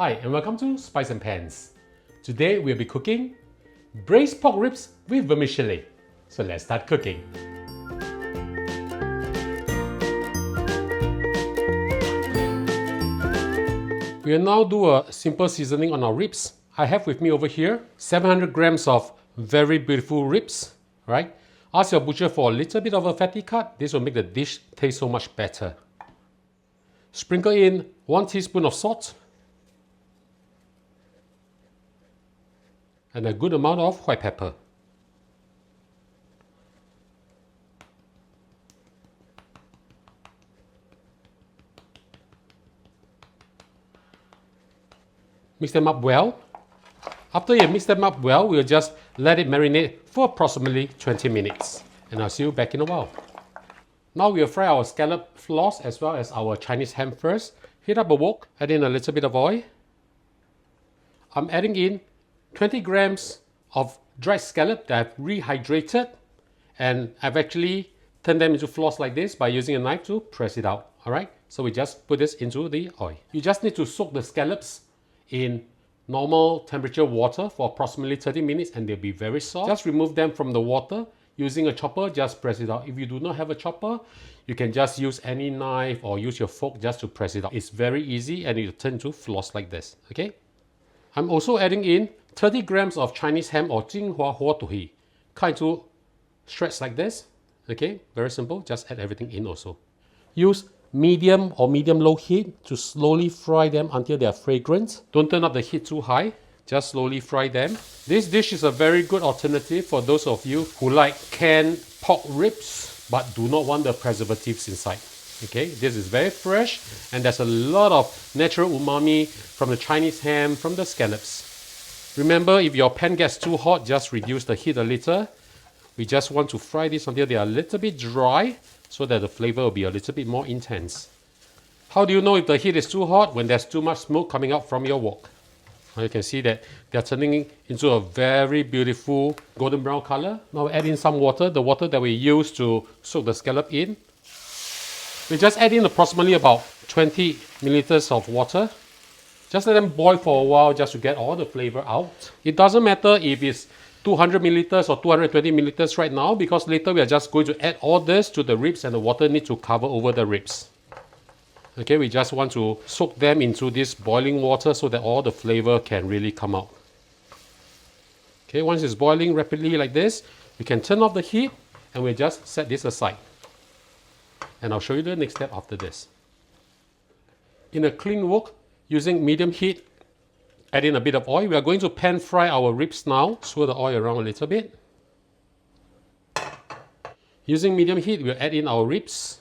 Hi and welcome to Spice and Pans. Today we'll be cooking braised pork ribs with vermicelli. So let's start cooking. We'll now do a simple seasoning on our ribs. I have with me over here 700 grams of very beautiful ribs, right? Ask your butcher for a little bit of a fatty cut. This will make the dish taste so much better. Sprinkle in 1 teaspoon of salt and a good amount of white pepper. Mix them up well. After you mix them up well, we'll just let it marinate for approximately 20 minutes. And I'll see you back in a while. Now we'll fry our scallop floss as well as our Chinese ham first. Heat up a wok, add in a little bit of oil. I'm adding in 20 grams of dried scallop that I've rehydrated, and I've actually turned them into floss like this by using a knife to press it out. Alright, so we just put this into the oil. You just need to soak the scallops in normal temperature water for approximately 30 minutes and they'll be very soft. Just remove them from the water. Using a chopper, just press it out. If you do not have a chopper, you can just use any knife or use your fork just to press it out. It's very easy and it'll turn to floss like this, okay? I'm also adding in 30 grams of Chinese ham or 金华火腿, cut into shreds like this, okay? Very simple, just add everything in also. Use medium or medium-low heat to slowly fry them until they are fragrant. Don't turn up the heat too high. Just slowly fry them. This dish is a very good alternative for those of you who like canned pork ribs but do not want the preservatives inside. Okay, this is very fresh and there's a lot of natural umami from the Chinese ham, from the scallops. Remember, if your pan gets too hot, just reduce the heat a little. We just want to fry this until they are a little bit dry so that the flavor will be a little bit more intense. How do you know if the heat is too hot? When there's too much smoke coming out from your wok. You can see that they're turning into a very beautiful golden brown color. Now add in some water, the water that we use to soak the scallop in. We just add in approximately about 20 milliliters of water. Just let them boil for a while just to get all the flavor out. It doesn't matter if it's 200 milliliters or 220 milliliters right now, because later we are just going to add all this to the ribs and the water needs to cover over the ribs. Okay, we just want to soak them into this boiling water so that all the flavor can really come out. Okay, once it's boiling rapidly like this, we can turn off the heat and we'll just set this aside. And I'll show you the next step after this. In a clean wok, using medium heat, add in a bit of oil. We are going to pan fry our ribs now. Swirl the oil around a little bit. Using medium heat, we'll add in our ribs.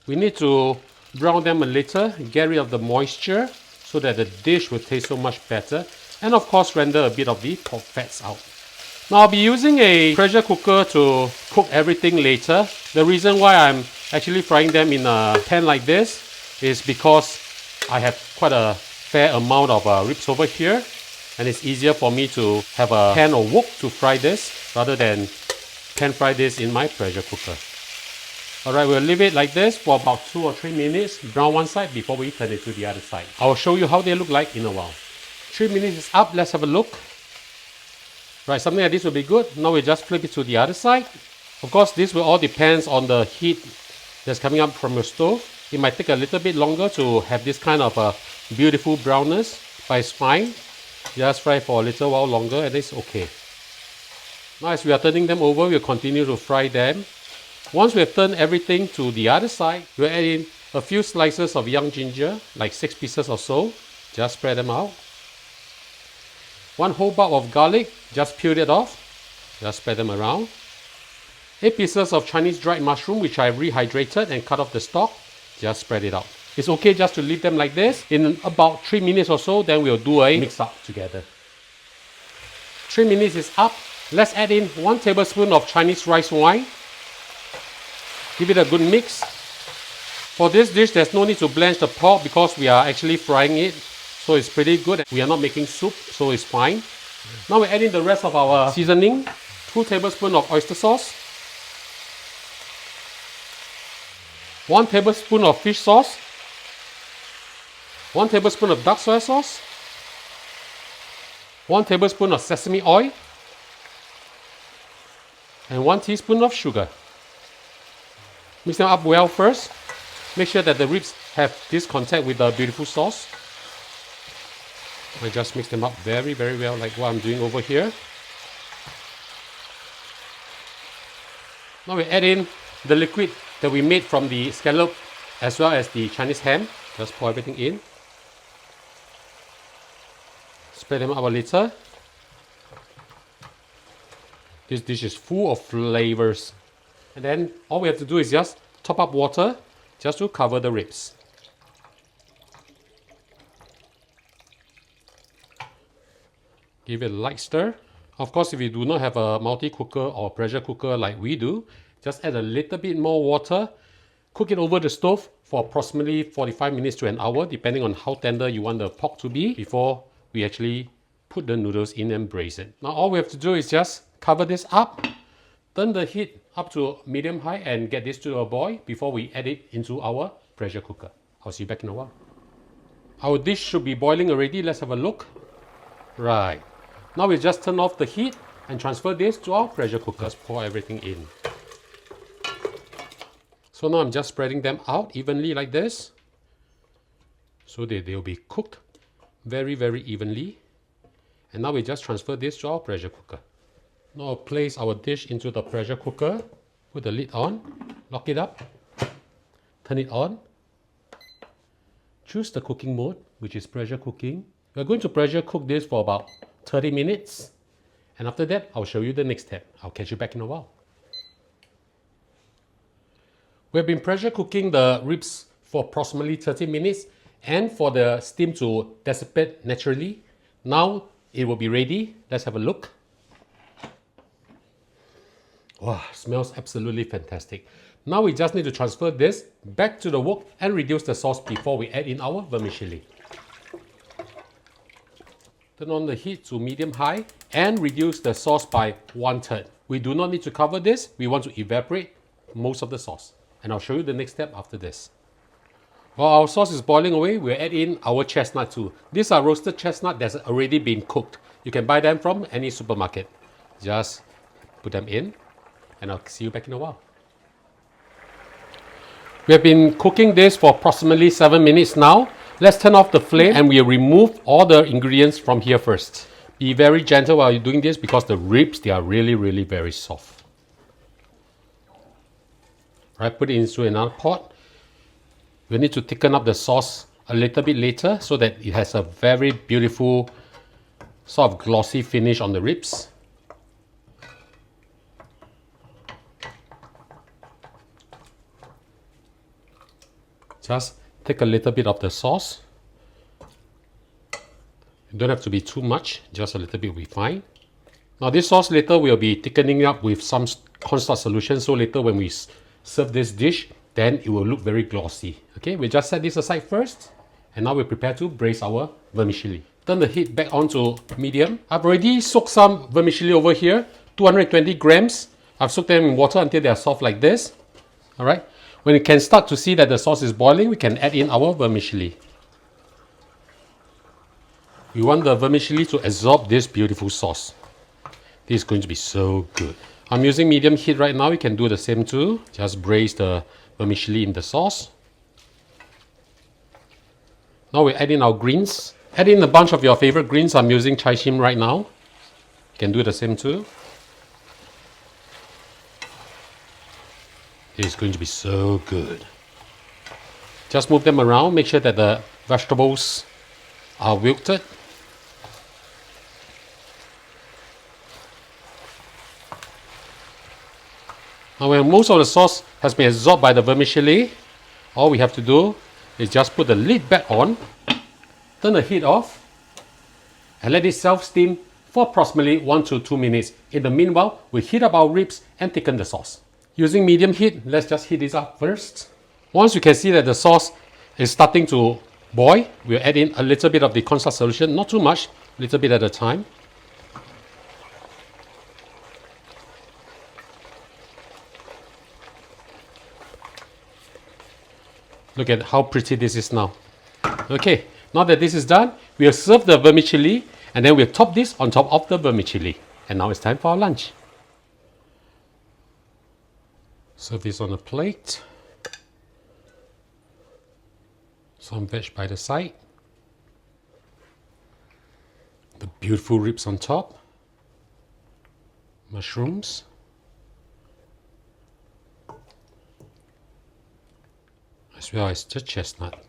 We need to brown them a little, get rid of the moisture so that the dish will taste so much better. And of course, render a bit of the pork fats out. Now I'll be using a pressure cooker to cook everything later. The reason why I'm actually frying them in a pan like this is because I have quite a fair amount of ribs over here. And it's easier for me to have a pan or wok to fry this rather than pan fry this in my pressure cooker. Alright, we'll leave it like this for about 2 or 3 minutes, brown one side before we turn it to the other side. I'll show you how they look like in a while. 3 minutes is up, let's have a look. Right, something like this will be good. Now we just flip it to the other side. Of course, this will all depend on the heat that's coming up from your stove. It might take a little bit longer to have this kind of a beautiful brownness, but it's fine. Just fry for a little while longer and it's okay. Now as we are turning them over, we'll continue to fry them. Once we have turned everything to the other side, we'll add in a few slices of young ginger, like 6 pieces or so. Just spread them out. 1 whole bulb of garlic, just peel it off. Just spread them around. 8 pieces of Chinese dried mushroom, which I rehydrated and cut off the stalk. Just spread it out. It's okay just to leave them like this. In about 3 minutes or so, then we'll do a mix up together. 3 minutes is up. Let's add in 1 tablespoon of Chinese rice wine. Give it a good mix. For this dish, there's no need to blanch the pork because we are actually frying it. So it's pretty good. We are not making soup, so it's fine. Now we add in the rest of our seasoning. 2 tablespoons of oyster sauce. 1 tablespoon of fish sauce. 1 tablespoon of dark soy sauce, 1 tablespoon of sesame oil, and 1 teaspoon of sugar. Mix them up well first. Make sure that the ribs have this contact with the beautiful sauce. I just mix them up very, very well like what I'm doing over here. Now we add in the liquid that we made from the scallop as well as the Chinese ham. Just pour everything in. Spread them out a little. This dish is full of flavors. And then all we have to do is just top up water just to cover the ribs. Give it a light stir. Of course, if you do not have a multi-cooker or pressure cooker like we do, just add a little bit more water. Cook it over the stove for approximately 45 minutes to an hour, depending on how tender you want the pork to be, before we actually put the noodles in and braise it. Now all we have to do is just cover this up, turn the heat up to medium-high and get this to a boil before we add it into our pressure cooker. I'll see you back in a while. Our dish should be boiling already. Let's have a look. Right. Now we just turn off the heat and transfer this to our pressure cooker. Just pour everything in. So now I'm just spreading them out evenly like this, so that they'll be cooked very, very evenly. And now we just transfer this to our pressure cooker. Now place our dish into the pressure cooker, put the lid on, lock it up, turn it on, choose the cooking mode, which is pressure cooking. We're going to pressure cook this for about 30 minutes, and after that I'll show you the next step. I'll catch you back in a while. We've been pressure cooking the ribs for approximately 30 minutes and for the steam to dissipate naturally. Now it will be ready. Let's have a look. Wow, smells absolutely fantastic. Now we just need to transfer this back to the wok and reduce the sauce before we add in our vermicelli. Turn on the heat to medium-high and reduce the sauce by 1/3. We do not need to cover this. We want to evaporate most of the sauce. And I'll show you the next step after this. While our sauce is boiling away, we'll add in our chestnut too. These are roasted chestnut that's already been cooked. You can buy them from any supermarket. Just put them in, and I'll see you back in a while. We have been cooking this for approximately 7 minutes now. Let's turn off the flame and we'll remove all the ingredients from here first. Be very gentle while you're doing this because the ribs, they are really, really very soft. Right, put it into another pot. We need to thicken up the sauce a little bit later so that it has a very beautiful sort of glossy finish on the ribs. Just take a little bit of the sauce. You don't have to be too much, just a little bit will be fine. Now this sauce later will be thickening up with some cornstarch solution, so later when we serve this dish, then it will look very glossy. Okay, we just set this aside first, and now we're prepared to braise our vermicelli. Turn the heat back on to medium. I've already soaked some vermicelli over here, 220 grams. I've soaked them in water until they are soft like this. All right. When you can start to see that the sauce is boiling, we can add in our vermicelli. We want the vermicelli to absorb this beautiful sauce. This is going to be so good. I'm using medium heat right now. You can do the same too. Just braise the vermicelli in the sauce. Now we add in our greens. Add in a bunch of your favorite greens. I'm using chai shim right now. You can do the same too. It's going to be so good. Just move them around. Make sure that the vegetables are wilted. Now when most of the sauce has been absorbed by the vermicelli, all we have to do is just put the lid back on, turn the heat off, and let it self-steam for approximately 1 to 2 minutes. In the meanwhile, we heat up our ribs and thicken the sauce. Using medium heat, let's just heat this up first. Once you can see that the sauce is starting to boil, we'll add in a little bit of the cornstarch solution, not too much, a little bit at a time. Look at how pretty this is now. Okay, Now that this is done, we'll serve the vermicelli and then we'll top this on top of the vermicelli. And now it's time for our lunch. Serve this on a plate. Some veg by the side. The beautiful ribs on top. Mushrooms. As well as the chestnut.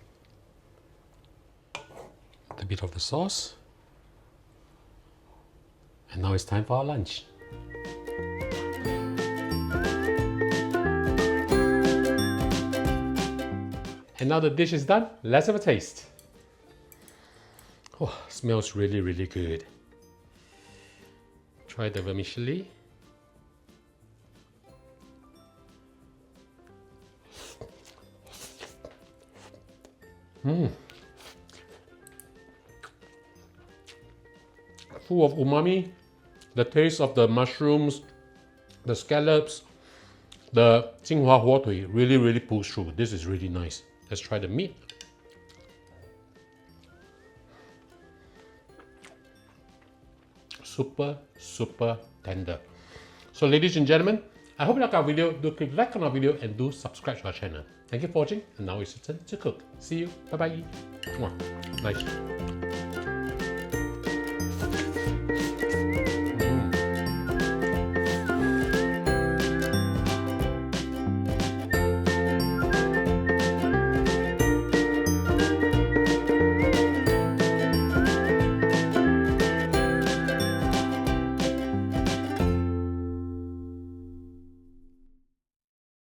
A bit of the sauce. And now it's time for our lunch. And now the dish is done, let's have a taste. Oh, smells really, really good. Try the vermicelli. Full of umami, the taste of the mushrooms, the scallops, the 金华火腿 really, really pulls through. This is really nice. Let's try the meat. Super, super tender. So ladies and gentlemen, I hope you like our video. Do click like on our video and do subscribe to our channel. Thank you for watching, and now it's your turn to cook. See you. Bye bye. Nice.